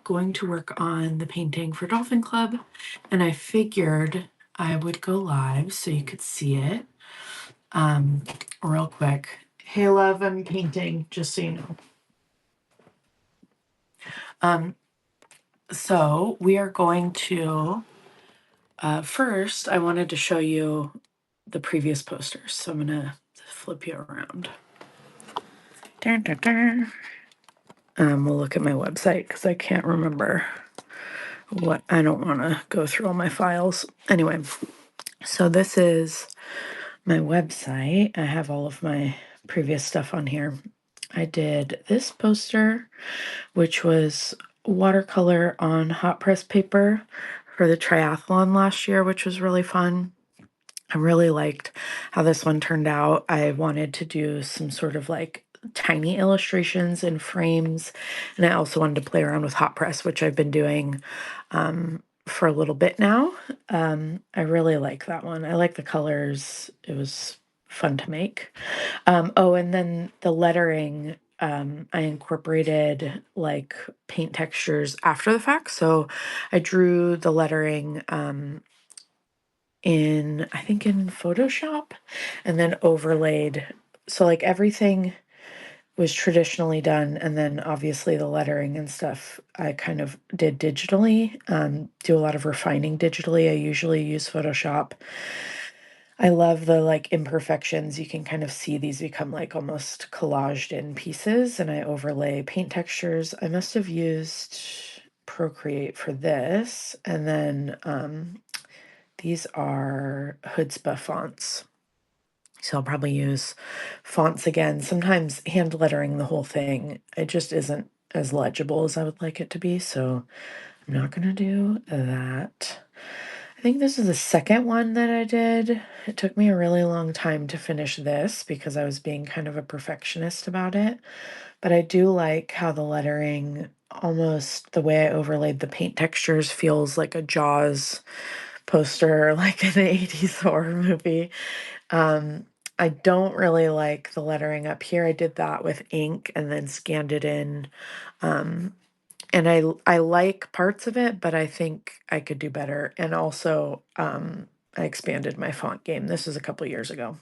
going to work on the painting for Dolphin Club, and I figured I would go live so you could see it real quick. Hey, love, I'm painting, just so you know. So we are going to, first, I wanted to show you the previous posters, so I'm going to flip you around. Dun, dun, dun. We'll look at my website because I can't remember what, I don't want to go through all my files. Anyway, so this is my website. I have all of my previous stuff on here. I did this poster, which was watercolor on hot press paper for the triathlon last year, which was really fun. I really liked how this one turned out. I wanted to do some sort of like tiny illustrations and frames, and I also wanted to play around with hot press, which I've been doing for a little bit now. I really like that one. I like the colors. It was fun to make. Oh, and then the lettering, I incorporated like paint textures after the fact. So I drew the lettering I think in Photoshop, and then overlaid. So like everything was traditionally done, and then obviously the lettering and stuff I kind of did digitally. Do a lot of refining digitally. I usually use Photoshop. I love the like imperfections. You can kind of see these become like almost collaged in pieces, and I overlay paint textures. I must have used Procreate for this, and then these are Chutzpah fonts. So I'll probably use fonts again. Sometimes hand lettering the whole thing, it just isn't as legible as I would like it to be. So I'm not going to do that. I think this is the second one that I did. It took me a really long time to finish this because I was being kind of a perfectionist about it. But I do like how the lettering, almost the way I overlaid the paint textures, feels like a Jaws poster, like an 80s horror movie. I don't really like the lettering up here. I did that with ink and then scanned it in. And I like parts of it, but I think I could do better. And also, I expanded my font game. This was a couple years ago.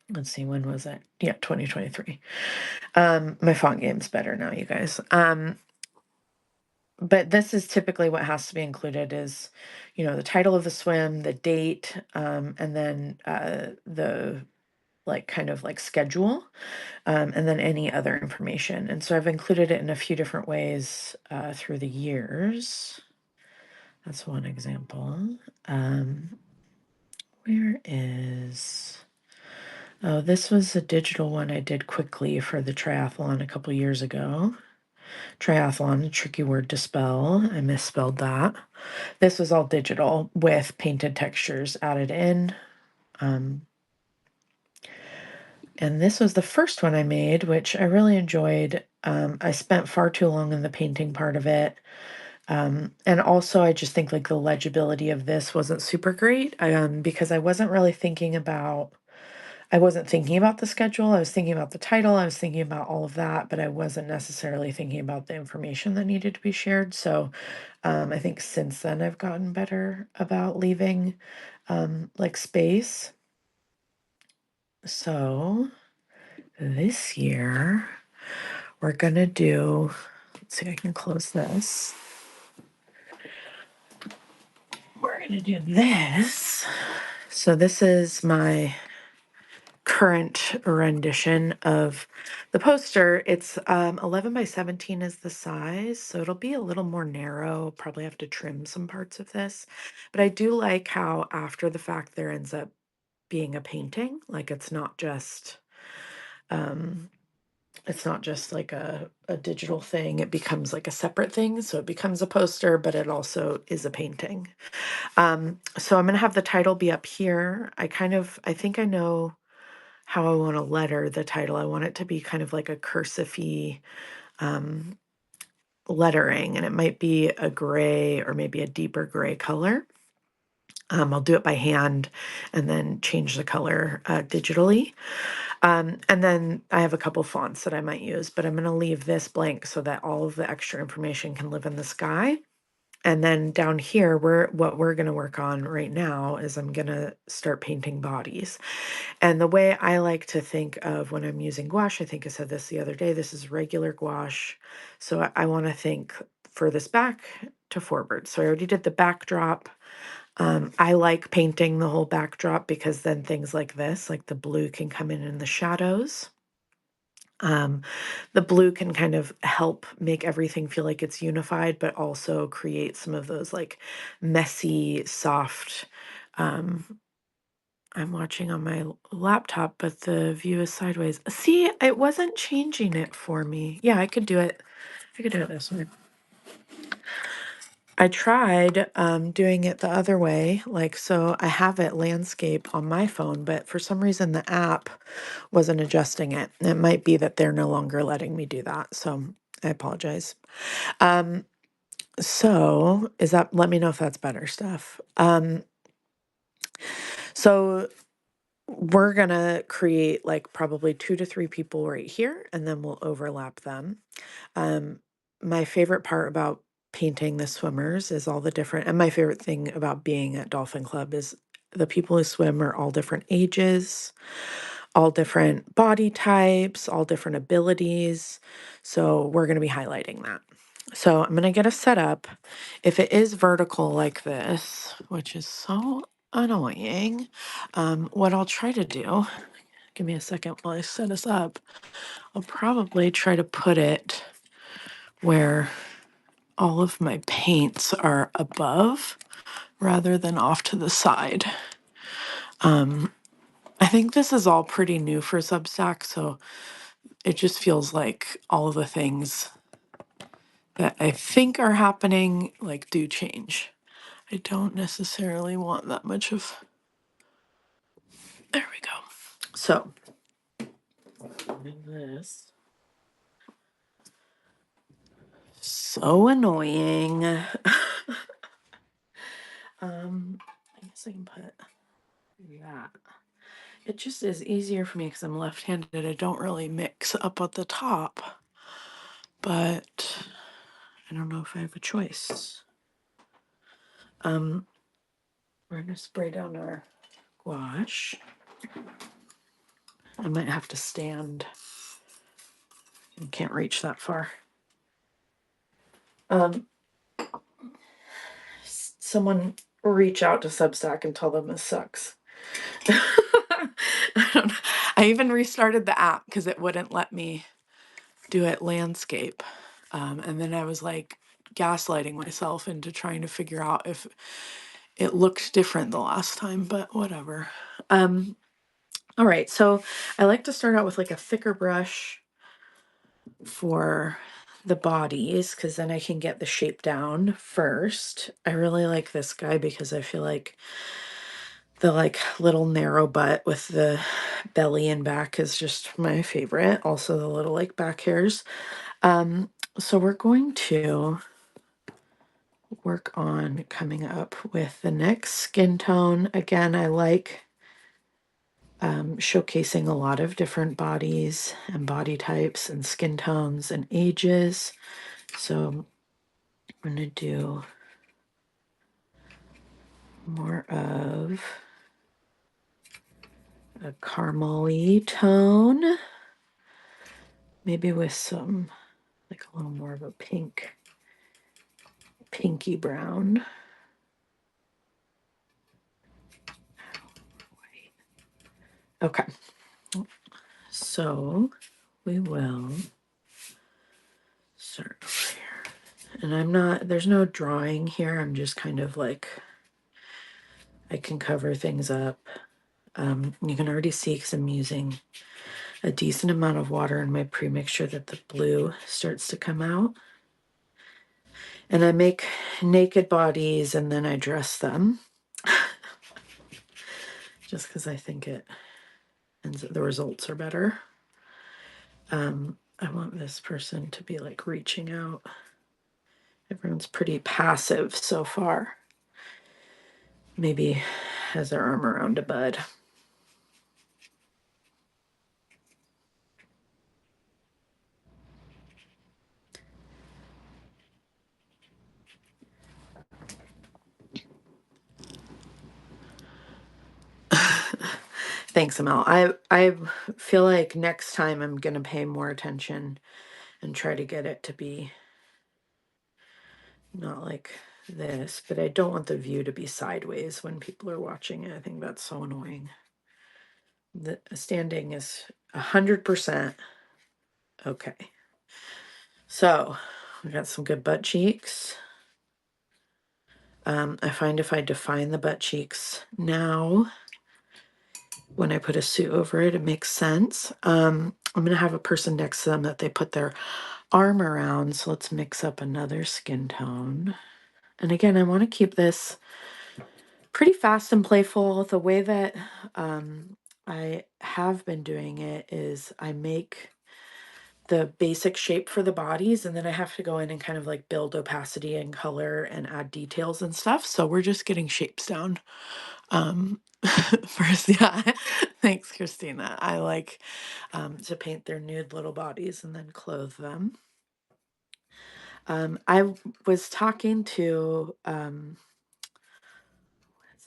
Let's see, when was it? Yeah, 2023. My font game's better now, you guys. But this is typically what has to be included is, the title of the swim, the date, and then the like kind of like schedule, and then any other information. And so I've included it in a few different ways through the years. That's one example. Where is... Oh, this was a digital one I did quickly for the triathlon a couple years ago. Triathlon, a tricky word to spell. I misspelled that. This was all digital with painted textures added in. And this was the first one I made, which I really enjoyed. I spent far too long in the painting part of it. And also I just think like the legibility of this wasn't super great, because I wasn't thinking about the schedule. I was thinking about the title. I was thinking about all of that, but I wasn't necessarily thinking about the information that needed to be shared. So I think since then I've gotten better about leaving like space. So this year we're gonna do, let's see, I can close this. We're gonna do this. So this is my current rendition of the poster. It's 11 by 17 is the size, so it'll be a little more narrow. Probably have to trim some parts of this, but I do like how after the fact there ends up being a painting. Like it's not just like a digital thing. It becomes like a separate thing. So it becomes a poster, but it also is a painting. So I'm going to have the title be up here. I think I know how I want to letter the title. I want it to be kind of like a cursive-y lettering, and it might be a gray or maybe a deeper gray color. I'll do it by hand and then change the color digitally. And then I have a couple fonts that I might use, but I'm going to leave this blank so that all of the extra information can live in the sky. And then down here, what we're going to work on right now is I'm going to start painting bodies. And the way I like to think of when I'm using gouache, I think I said this the other day, this is regular gouache. So I want to think furthest back to forward. So I already did the backdrop. I like painting the whole backdrop because then things like this, like the blue, can come in the shadows. Um, the blue can kind of help make everything feel like it's unified, but also create some of those like messy, soft. Um, I'm watching on my laptop, but the view is sideways. See, it wasn't changing it for me. Yeah, I could do it. I could do it this way. I tried doing it the other way, like so I have it landscape on my phone, but for some reason the app wasn't adjusting it. It might be that they're no longer letting me do that, so I apologize. Um, so is that, let me know if that's better stuff. So we're gonna create like probably 2 to 3 people right here, and then we'll overlap them. My favorite part about painting the swimmers is all the different, and my favorite thing about being at Dolphin Club is the people who swim are all different ages, all different body types, all different abilities. So we're going to be highlighting that. So I'm going to get a setup. If it is vertical like this, which is so annoying, what I'll try to do, give me a second while I set us up, I'll probably try to put it where all of my paints are above rather than off to the side. I think this is all pretty new for Substack, so it just feels like all of the things that I think are happening like do change. I don't necessarily want that much of, there we go. So this, so annoying. I guess I can put that. It just is easier for me because I'm left-handed. I don't really mix up at the top, but I don't know if I have a choice. We're gonna spray down our gouache. I might have to stand. I can't reach that far. Someone reach out to Substack and tell them this sucks. I don't know. I even restarted the app because it wouldn't let me do it landscape. And then I was like gaslighting myself into trying to figure out if it looked different the last time, but whatever. All right, so I like to start out with like a thicker brush for the bodies because then I can get the shape down first. I really like this guy because I feel like the like little narrow butt with the belly and back is just my favorite. Also the little like back hairs. So we're going to work on coming up with the next skin tone. Again, I like showcasing a lot of different bodies and body types and skin tones and ages. So I'm going to do more of a caramel-y tone, maybe with some, like a little more of a pinky brown. Okay, so we will start over here. And I'm not, there's no drawing here. I'm just kind of like, I can cover things up. You can already see because I'm using a decent amount of water in my pre-mixture that the blue starts to come out. And I make naked bodies and then I dress them. Just because I think it ends the results are better. I want this person to be like reaching out. Everyone's pretty passive so far. Maybe has their arm around a bud. Thanks, Amel. I feel like next time I'm gonna pay more attention and try to get it to be not like this, but I don't want the view to be sideways when people are watching it. I think that's so annoying. The standing is 100%. Okay. So we got some good butt cheeks. I find if I define the butt cheeks now, when I put a suit over it, it makes sense. I'm going to have a person next to them that they put their arm around. So let's mix up another skin tone. And again, I want to keep this pretty fast and playful. The way that I have been doing it is I make the basic shape for the bodies, and then I have to go in and kind of like build opacity and color and add details and stuff. So we're just getting shapes down. First, yeah. Thanks, Christina. I like to paint their nude little bodies and then clothe them. I was talking to what's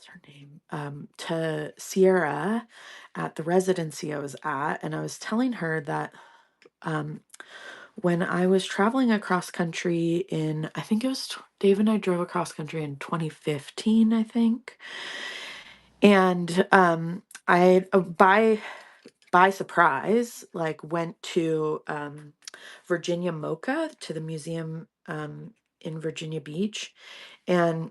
her name? To Sierra at the residency I was at, and I was telling her that when I was traveling across country in, I think it was Dave and I drove across country in 2015, I think. And I by surprise, like went to Virginia Mocha to the museum in Virginia Beach, and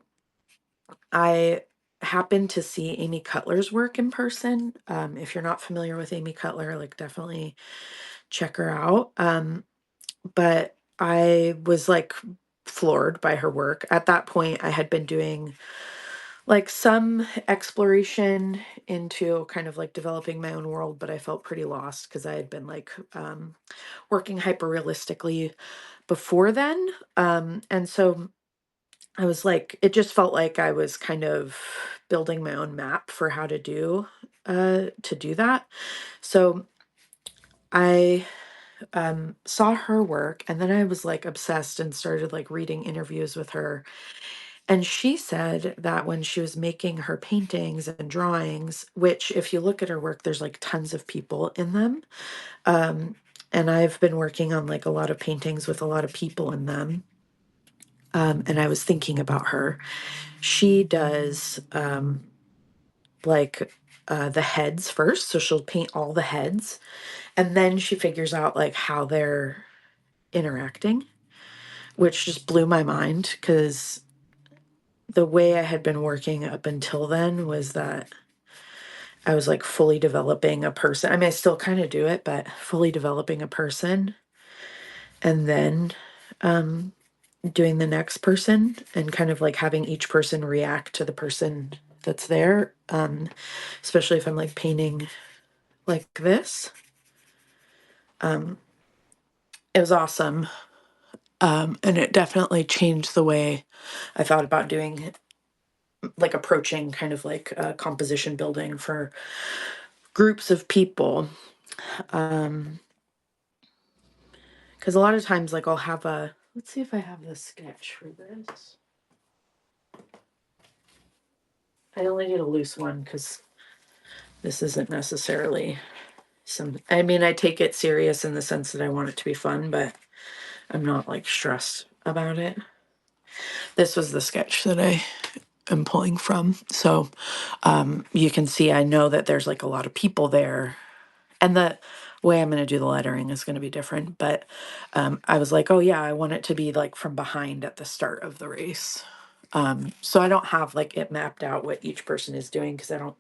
I happened to see Amy Cutler's work in person. If you're not familiar with Amy Cutler, like definitely check her out. But I was like floored by her work. At that point, I had been doing like some exploration into kind of like developing my own world, but I felt pretty lost because I had been like working hyper realistically before then. And so I was like, it just felt like I was kind of building my own map for how to do that. So I saw her work, and then I was like obsessed and started like reading interviews with her. And she said that when she was making her paintings and drawings, which if you look at her work, there's like tons of people in them. Um, and I've been working on like a lot of paintings with a lot of people in them. And I was thinking about her. She does like the heads first. So she'll paint all the heads, and then she figures out like how they're interacting, which just blew my mind because the way I had been working up until then was that I was like fully developing a person. I mean, I still kind of do it, but fully developing a person and then doing the next person and kind of like having each person react to the person that's there. Especially if I'm like painting like this. It was awesome. And it definitely changed the way I thought about doing like approaching kind of like composition building for groups of people. Because a lot of times, like, I'll have let's see if I have the sketch for this. I only did a loose one because this isn't necessarily I mean, I take it serious in the sense that I want it to be fun, but I'm not like stressed about it. This was the sketch that I am pulling from. So you can see, I know that there's like a lot of people there. And the way I'm going to do the lettering is going to be different. But I was like, oh, yeah, I want it to be like from behind at the start of the race. So I don't have like it mapped out what each person is doing because I don't,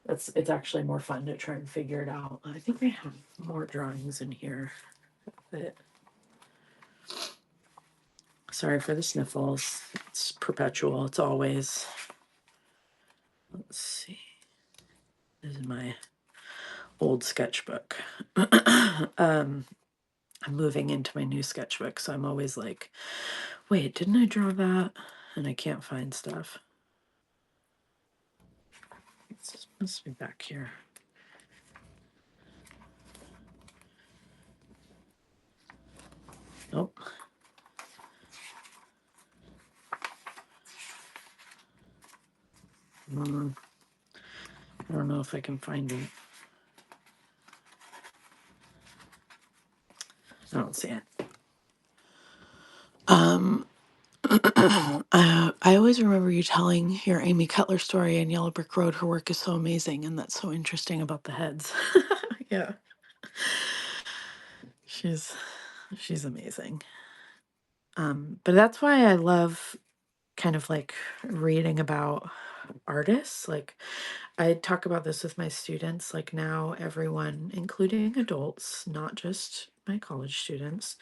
it's actually more fun to try and figure it out. I think I have more drawings in here. But sorry for the sniffles. It's perpetual. It's always. Let's see. This is my old sketchbook. I'm moving into my new sketchbook, so I'm always like, wait, didn't I draw that? And I can't find stuff. It must be back here. Nope. I don't know if I can find it. I don't see it. I always remember you telling your Amy Cutler story in Yellow Brick Road. Her work is so amazing, and that's so interesting about the heads. Yeah, she's she's amazing. But that's why I love kind of like reading about artists. Like I talk about this with my students. Like now, everyone, including adults, not just my college students,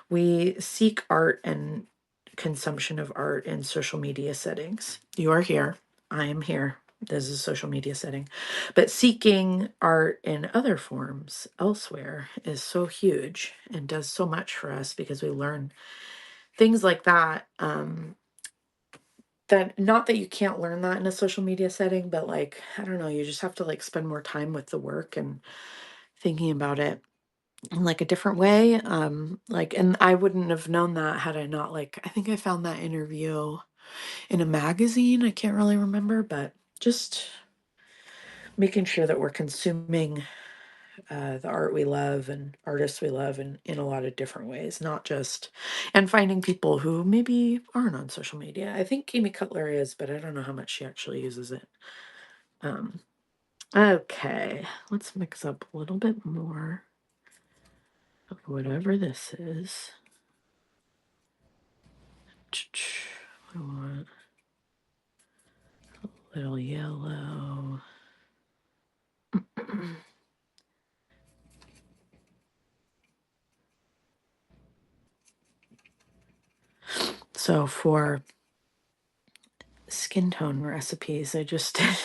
we seek art and consumption of art in social media settings. You are here. I am here. This is a social media setting. But seeking art in other forms elsewhere is so huge and does so much for us because we learn things like that. That not that you can't learn that in a social media setting, but like, I don't know, you just have to like spend more time with the work and thinking about it in like a different way. Like, and I wouldn't have known that had I not like, I think I found that interview in a magazine. I can't really remember, but just making sure that we're consuming the art we love and artists we love in a lot of different ways, not just, and finding people who maybe aren't on social media. I think Amy Cutler is, but I don't know how much she actually uses it. Um, okay, let's mix up a little bit more of whatever this is. I want a little yellow. So for skin tone recipes, I just did,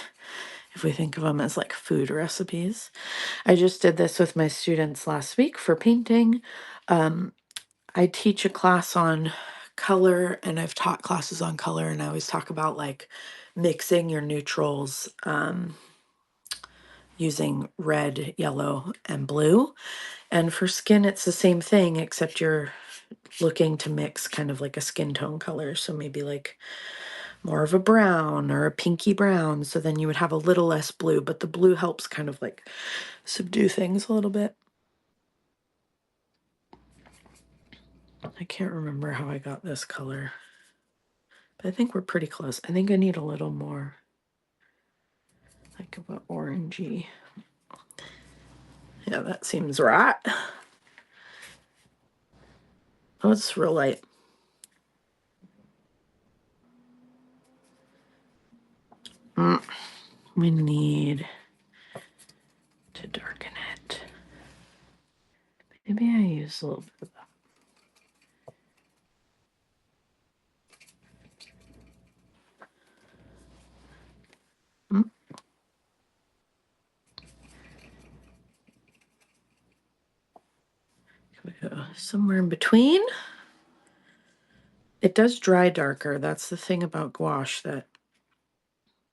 if we think of them as like food recipes, I just did this with my students last week for painting. I teach a class on color and I've taught classes on color, and I always talk about like mixing your neutrals using red, yellow, and blue. And for skin, it's the same thing, except you're looking to mix kind of like a skin tone color. So maybe like more of a brown or a pinky brown. So then you would have a little less blue, but the blue helps kind of like subdue things a little bit. I can't remember how I got this color, but I think we're pretty close. I think I need a little more like of an orangey. Yeah, that seems right. Oh, it's real light. We need to darken it. Maybe I use a little bit of that. We go somewhere in between. It does dry darker. That's the thing about gouache that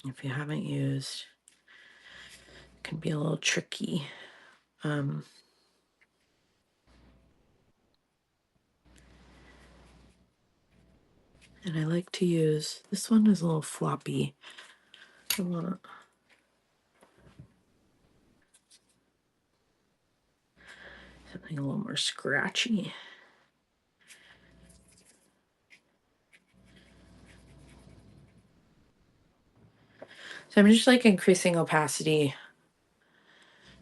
if you haven't used, it can be a little tricky. And I like to use, this one is a little floppy. I want something a little more scratchy. So I'm just like increasing opacity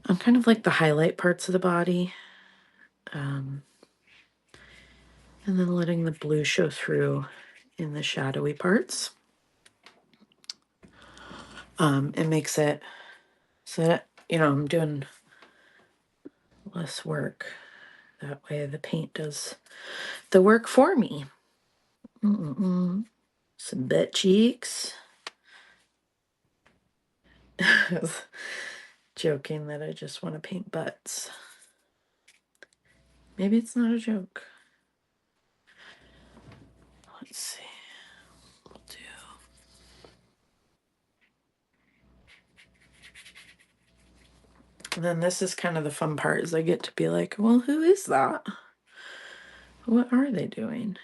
on kind of like the highlight parts of the body. And then letting the blue show through in the shadowy parts. It makes it so that, you know, I'm doing less work. That way the paint does the work for me. Some butt cheeks. I was joking that I just want to paint butts. Maybe it's not a joke. Let's see. We'll do. And then this is kind of the fun part, is I get to be like, well, who is that? What are they doing?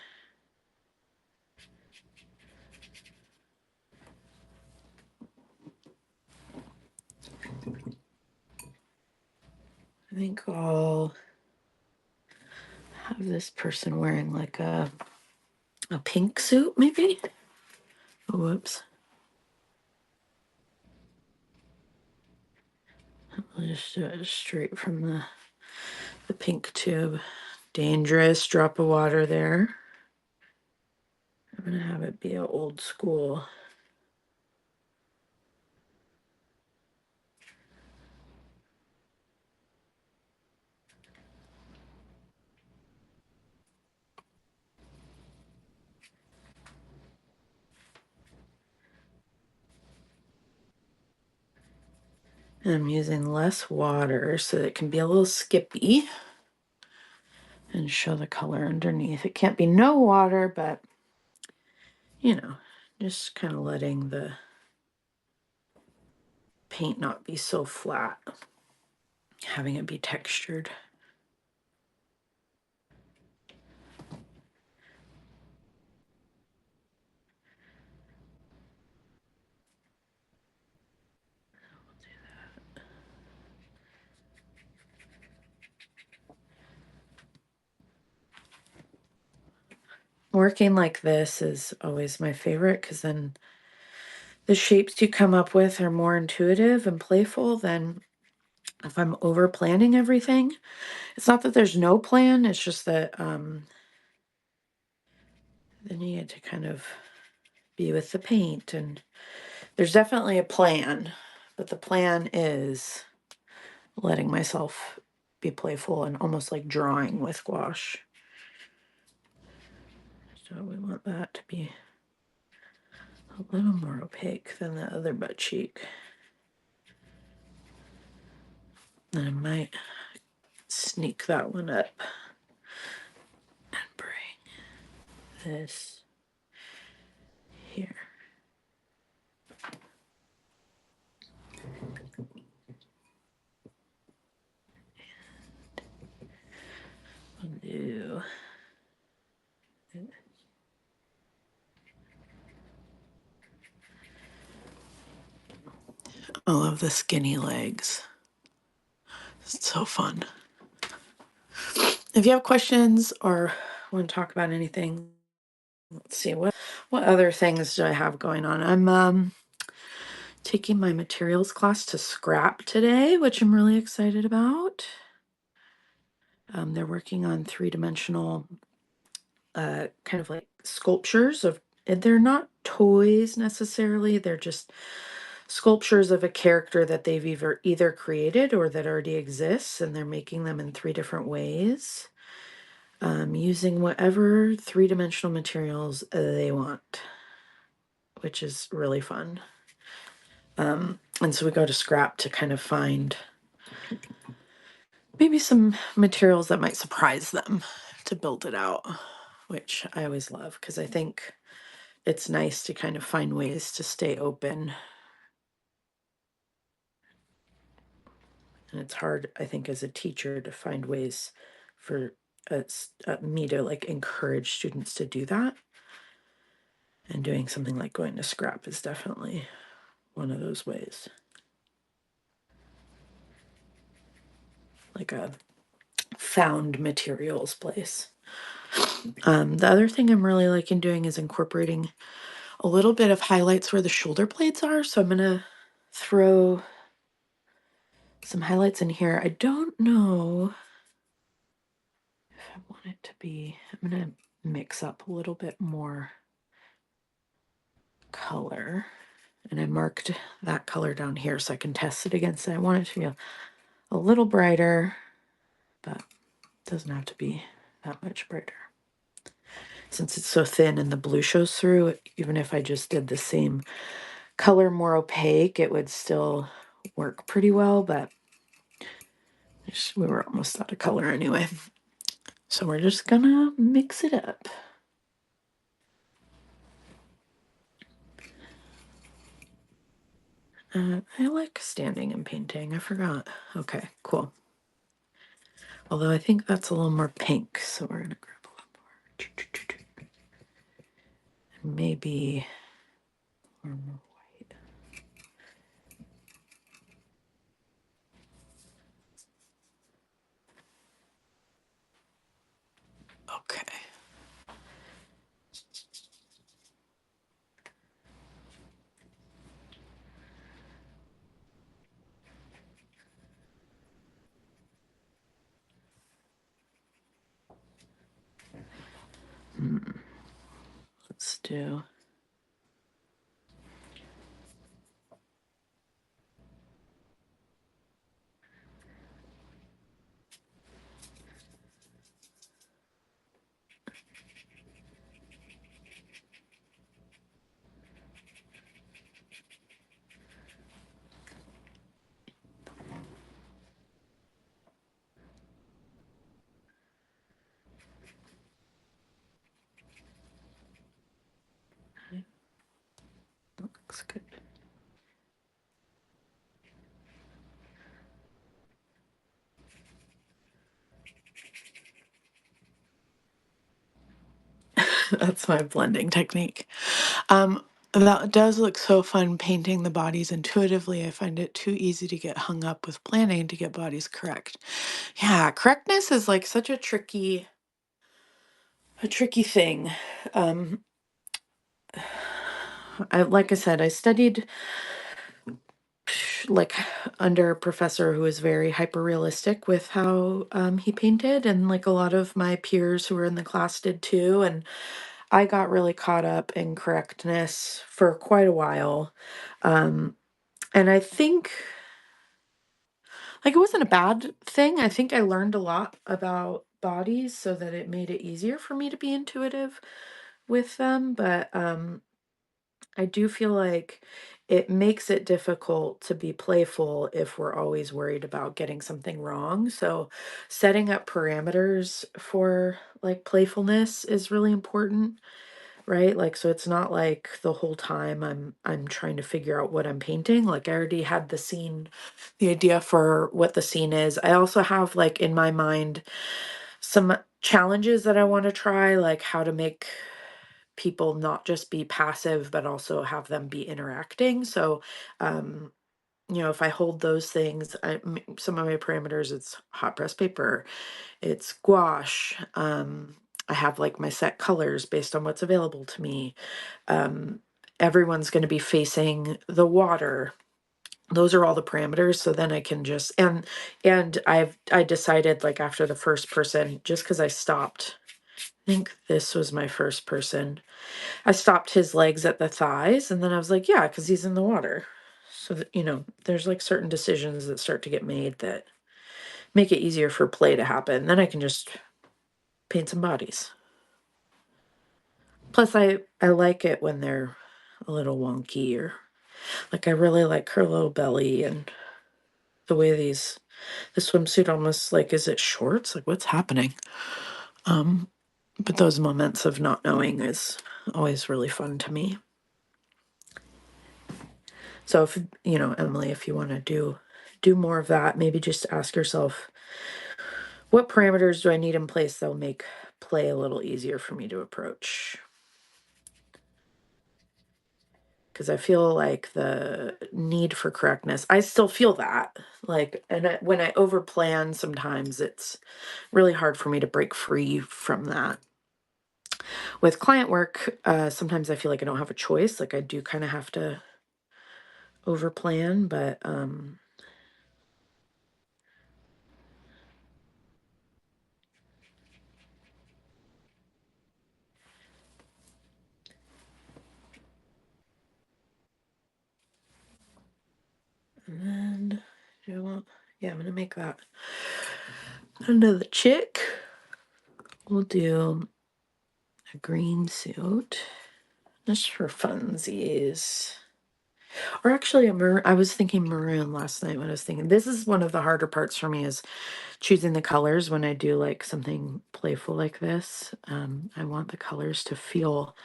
think I'll have this person wearing like a pink suit, maybe? Oh, whoops. I'll just do it straight from the pink tube. Dangerous drop of water there. I'm gonna have it be an old school. And I'm using less water so that it can be a little skippy and show the color underneath. It can't be no water, but you know, just kind of letting the paint not be so flat, having it be textured. Working like this is always my favorite because then the shapes you come up with are more intuitive and playful than if I'm over planning everything. It's not that there's no plan, it's just that then you get to kind of be with the paint, and there's definitely a plan, but the plan is letting myself be playful and almost like drawing with gouache. So we want that to be a little more opaque than the other butt cheek. And I might sneak that one up and bring this here. We'll do I love the skinny legs. It's so fun. If you have questions or want to talk about anything, let's see what other things do I have going on. I'm taking my materials class to scrap today, which I'm really excited about. They're working on three-dimensional kind of like sculptures of, and they're not toys necessarily, they're just sculptures of a character that they've either created or that already exists, and they're making them in 3 different ways, using whatever three-dimensional materials they want, which is really fun. And so we go to scrap to kind of find maybe some materials that might surprise them to build it out, which I always love because I think it's nice to kind of find ways to stay open. And it's hard, I think, as a teacher to find ways for me to like encourage students to do that. And doing something like going to scrap is definitely one of those ways. Like a found materials place. The other thing I'm really liking doing is incorporating a little bit of highlights where the shoulder blades are. So I'm gonna throw some highlights in here. I don't know if I want it to be, I'm gonna mix up a little bit more color. And I marked that color down here so I can test it against it. I want it to be a little brighter, but it doesn't have to be that much brighter. Since it's so thin and the blue shows through, even if I just did the same color more opaque, it would still work pretty well, but we were almost out of color anyway. So we're just gonna mix it up. I like standing and painting. I forgot. Okay, cool. Although I think that's a little more pink, so we're gonna grab a little more. Maybe more white. Let's do. That looks good. That's my blending technique. That does look so fun painting the bodies intuitively. I find it too easy to get hung up with planning to get bodies correct. Yeah, correctness is like such a tricky thing. Um, like I said, I studied like under a professor who was very hyper realistic with how he painted, and like a lot of my peers who were in the class did too. And I got really caught up in correctness for quite a while. Um, and I think like it wasn't a bad thing. I think I learned a lot about bodies so that it made it easier for me to be intuitive with them. But I do feel like it makes it difficult to be playful if we're always worried about getting something wrong. So setting up parameters for like playfulness is really important, right? Like so it's not like the whole time I'm trying to figure out what I'm painting. Like I already had the scene, the idea for what the scene is. I also have like in my mind some challenges that I want to try, like how to make people not just be passive but also have them be interacting. So um if I hold those things, some of my parameters, it's hot press paper, it's gouache. I have like my set colors based on what's available to me. Um, Everyone's going to be facing the water. Those are all the parameters. So then I can just I decided like after the first person, just because I stopped. I think this was my first person. I stopped his legs at the thighs, and then I was like, yeah, because he's in the water. So that, there's like certain decisions that start to get made that make it easier for play to happen. Then I can just paint some bodies. Plus, I like it when they're a little wonky, or like I really like her little belly and the way the swimsuit almost like, is it shorts? Like what's happening? Um, but those moments of not knowing is always really fun to me. So if Emily, if you want to do more of that, maybe just ask yourself, what parameters do I need in place that'll make play a little easier for me to approach? Because I feel like the need for correctness, I still feel that. Like, and when I overplan, sometimes it's really hard for me to break free from that. With client work, sometimes I feel like I don't have a choice. Like, I do kind of have to overplan, but and then do I want, yeah, I'm gonna make that another chick. We'll do a green suit just for funsies. Or actually, I was thinking maroon last night when I was thinking. This is one of the harder parts for me is choosing the colors when I do like something playful like this. I want the colors to feel.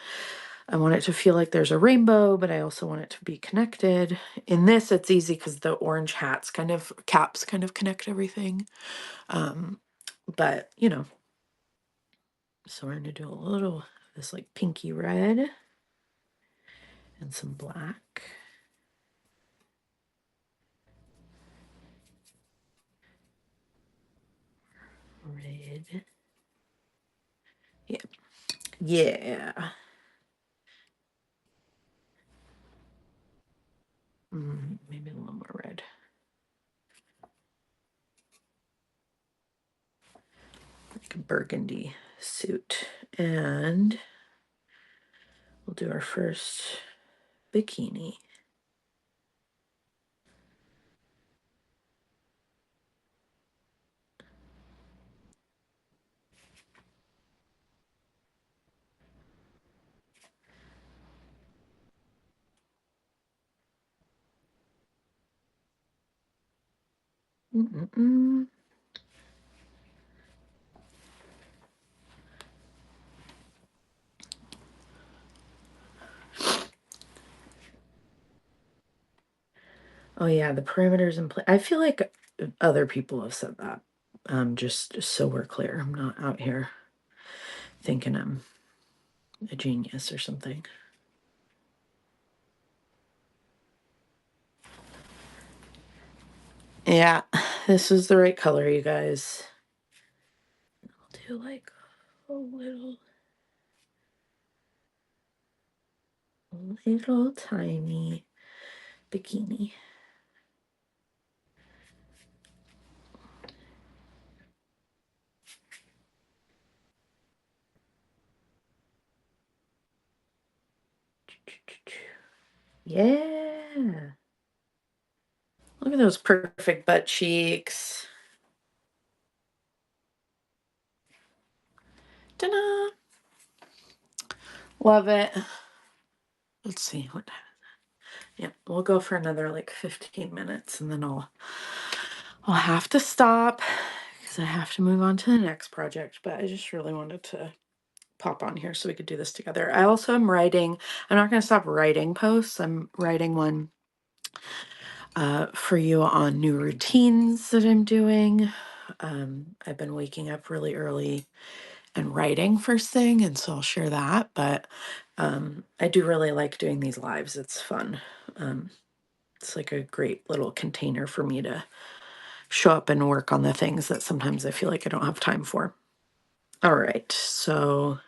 I want it to feel like there's a rainbow, but I also want it to be connected. In this, it's easy because the orange caps kind of connect everything. But so we're gonna do a little this like pinky red and some black. Red. Yeah. Yeah. Maybe a little more red. Like a burgundy. suit. And we'll do our first bikini. Mm-mm-mm. Oh yeah, the perimeters in place. I feel like other people have said that. Just so we're clear, I'm not out here thinking I'm a genius or something. Yeah, this is the right color, you guys. I'll do like a little tiny bikini. Yeah. Look at those perfect butt cheeks. Ta-da! Love it. Let's see what. Yeah, we'll go for another like 15 minutes and then I'll have to stop because I have to move on to the next project. But I just really wanted to pop on here so we could do this together. I also am writing. I'm not going to stop writing posts. I'm writing one for you on new routines that I'm doing. I've been waking up really early and writing first thing, and so I'll share that. But I do really like doing these lives. It's fun. It's like a great little container for me to show up and work on the things that sometimes I feel like I don't have time for. All right, so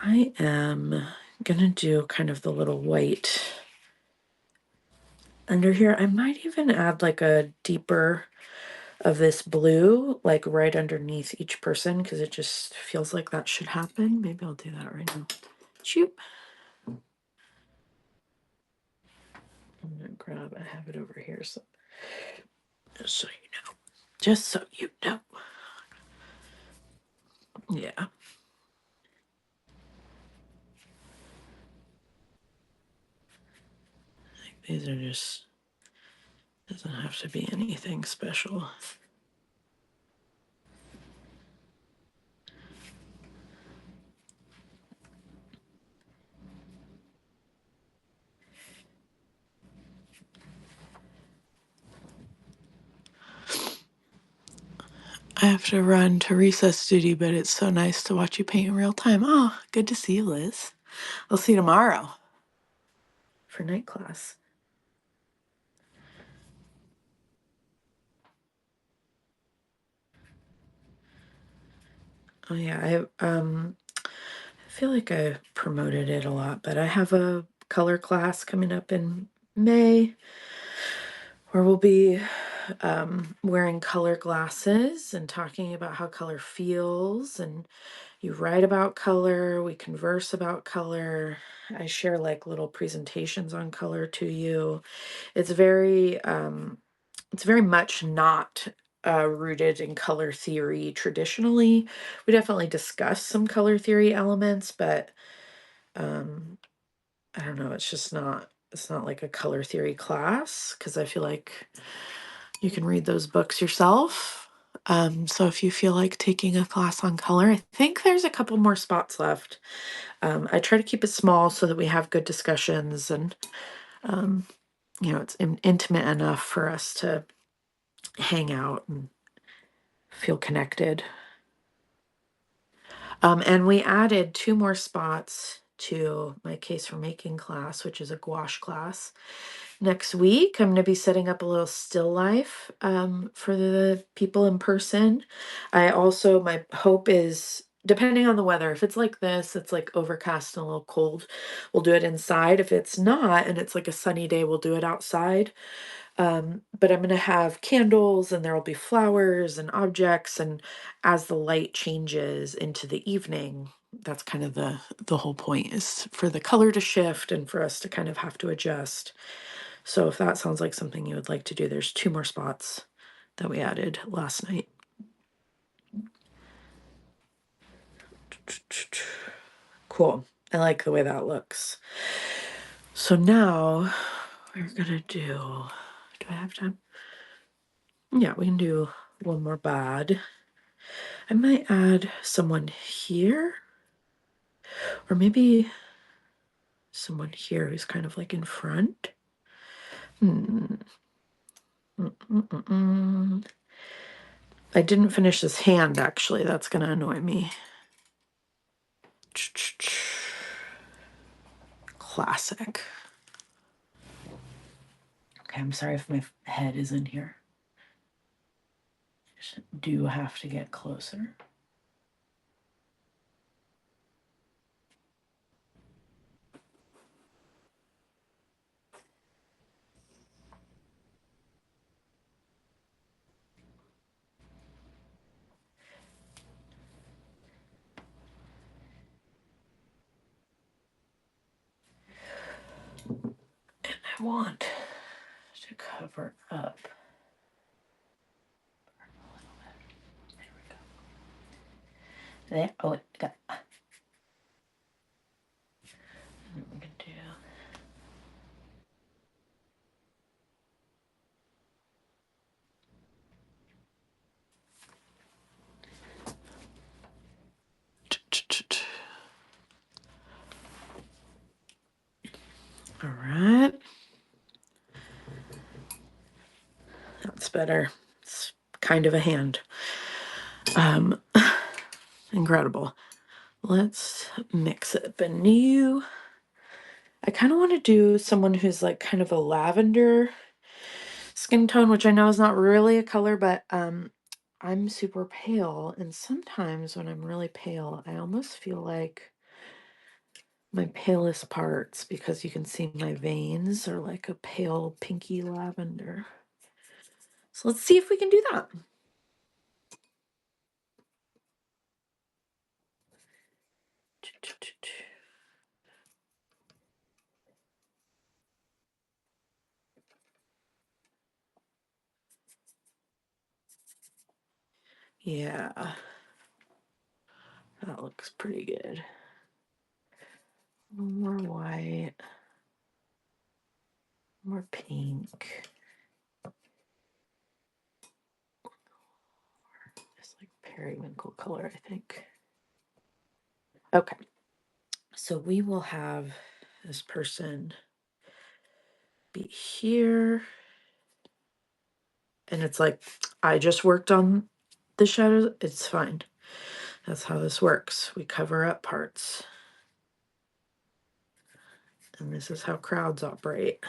I am gonna do kind of the little white under here. I might even add like a deeper of this blue, like right underneath each person, because it just feels like that should happen. Maybe I'll do that right now. Shoot. I'm gonna grab, I have it over here, so just so you know. Just so you know. Yeah. These are just, doesn't have to be anything special. I have to run to recess duty, but it's so nice to watch you paint in real time. Oh, good to see you, Liz. I'll see you tomorrow for night class. Oh yeah, I feel like I promoted it a lot, but I have a color class coming up in May where we'll be wearing color glasses and talking about how color feels. And you write about color, we converse about color. I share like little presentations on color to you. It's very much not rooted in color theory traditionally. We definitely discuss some color theory elements, but um, I don't know, it's not like a color theory class because I feel like you can read those books yourself. So if you feel like taking a class on color, I think there's a couple more spots left. I try to keep it small so that we have good discussions and um, it's intimate enough for us to hang out and feel connected. And we added two more spots to my case for making class, which is a gouache class. Next week, I'm going to be setting up a little still life for the people in person. My hope is, depending on the weather, if it's like this, it's like overcast and a little cold, we'll do it inside. If it's not, and it's like a sunny day, we'll do it outside. But I'm gonna have candles and there will be flowers and objects, and as the light changes into the evening, that's kind of the whole point, is for the color to shift and for us to kind of have to adjust. So if that sounds like something you would like to do, there's 2 more spots that we added last night. Cool. I like the way that looks. So now we're gonna do I have time? Yeah, we can do one more bod. I might add someone here, or maybe someone here who's kind of like in front. Hmm. I didn't finish this hand, actually. That's gonna annoy me. Classic. Okay, I'm sorry if my head is in here. Just do have to get closer. I want to cover up. There we go. There. Oh, it got. We can do. All right. That's better. It's kind of a hand. Incredible. Let's mix it. The new, I kind of want to do someone who's like kind of a lavender skin tone, which I know is not really a color, but I'm super pale, and sometimes when I'm really pale, I almost feel like my palest parts, because you can see my veins are like a pale pinky lavender. So let's see if we can do that. Yeah, that looks pretty good. More white, more pink. It's like periwinkle color, I think. Okay, so we will have this person be here. And it's like, I just worked on the shadows. It's fine. That's how this works. We cover up parts. And this is how crowds operate.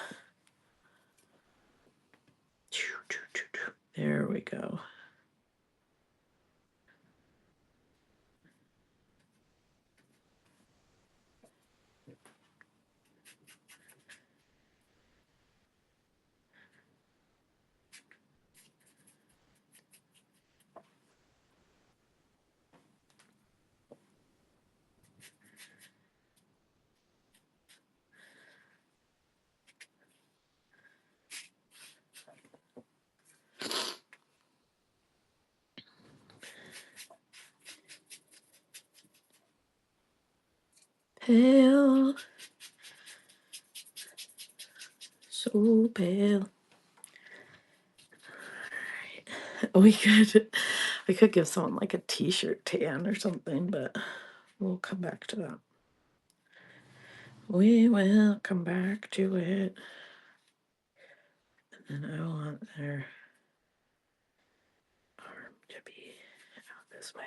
There we go. Pale. So pale. We could give someone like a t-shirt tan or something, but we'll come back to that. We will come back to it. And I want their arm to be out this way.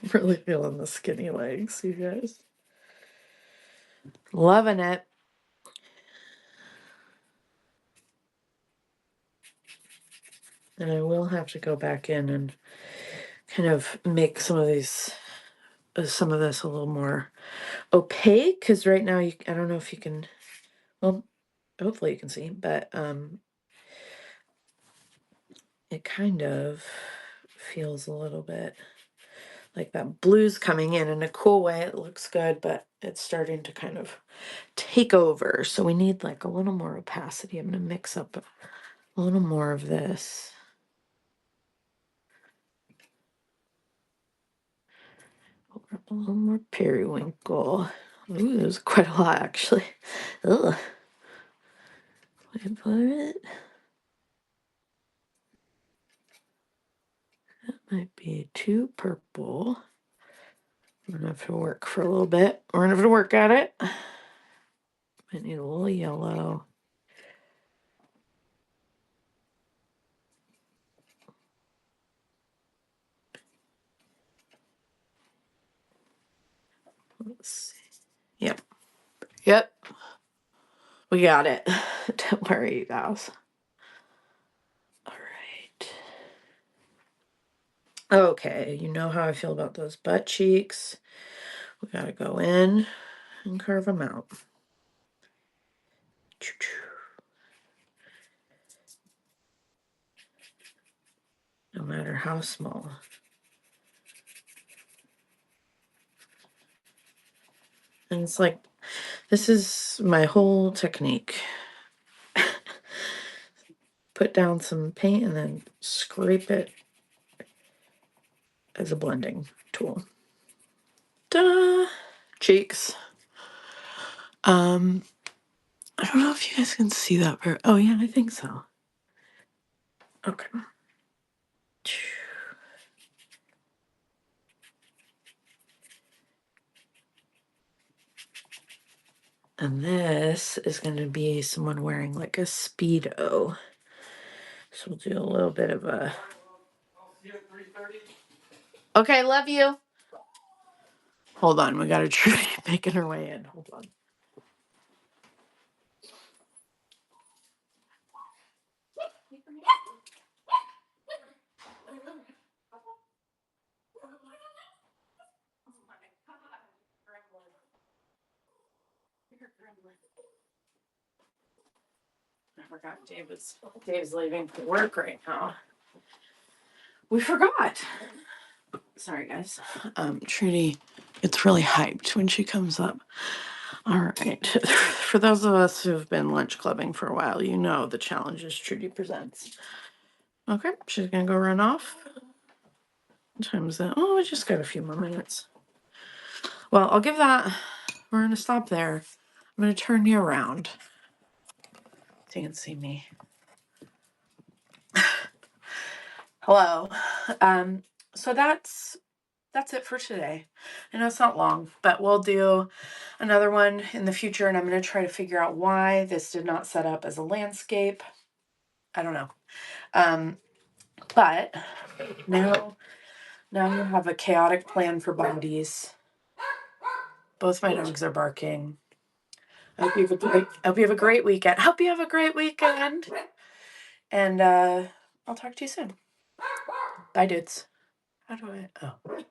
I'm really feeling the skinny legs, you guys. Loving it. And I will have to go back in and kind of make some of these, some of this a little more opaque, because right now I don't know if you can, well, hopefully you can see, but it kind of feels a little bit like that blue's coming in a cool way. It looks good, but it's starting to kind of take over. So we need like a little more opacity. I'm going to mix up a little more of this. A little more periwinkle. Ooh, there's quite a lot actually. Ugh. Wait for it. That might be too purple. I'm gonna have to work for a little bit. We're gonna have to work at it. Might need a little yellow. Let's see. Yep. Yep. We got it. Don't worry, you guys. All right. Okay, you know how I feel about those butt cheeks. We gotta go in and carve them out. No matter how small. And it's like, this is my whole technique. Put down some paint and then scrape it as a blending tool. Ta-da! Cheeks. I don't know if you guys can see that very. Oh yeah, I think so. Okay. And this is going to be someone wearing like a Speedo. So we'll do a little bit of a. Okay, love you. Hold on, we got a tree making her way in. Hold on. I forgot Dave's leaving for work right now. We forgot. Sorry guys. Trudy gets really hyped when she comes up. All right. For those of us who've been lunch clubbing for a while, you know the challenges Trudy presents. Okay, she's gonna go run off. What time is that? Oh, we just got a few more minutes. Well, I'll give that. We're gonna stop there. I'm gonna turn you around so you can see me. Hello. So that's it for today. I know it's not long, but we'll do another one in the future, and I'm going to try to figure out why this did not set up as a landscape. I don't know. But now you have a chaotic plan for bodies. Both my dogs are barking. I hope you have a great weekend. Hope you have a great weekend. And I'll talk to you soon. Bye, dudes. How do I? Oh.